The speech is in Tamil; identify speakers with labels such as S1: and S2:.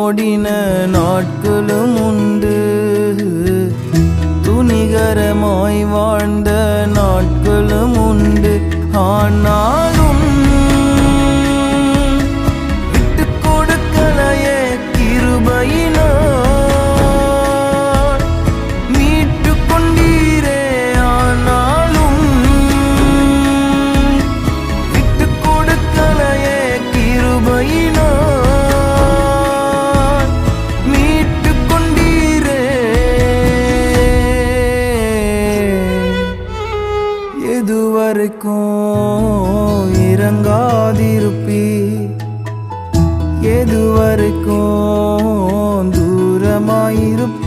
S1: ஓடின நாட்களும் உண்டு, துணிகரமாய் வாழ்ந்த நாட்களும் உண்டு. ஆனாலும் விட்டு கொடுக்கலையே கிருபையினால் மீட்டு கொண்டீரே. ஆனாலும் விட்டு கொடுக்கலையே கிருபையினால் மீட்டு கொண்டீரே. எதுவரைக்கும் இறங்காதிருப்பீ, எதுவரைக்கும் தூரமாயிருப்பீ?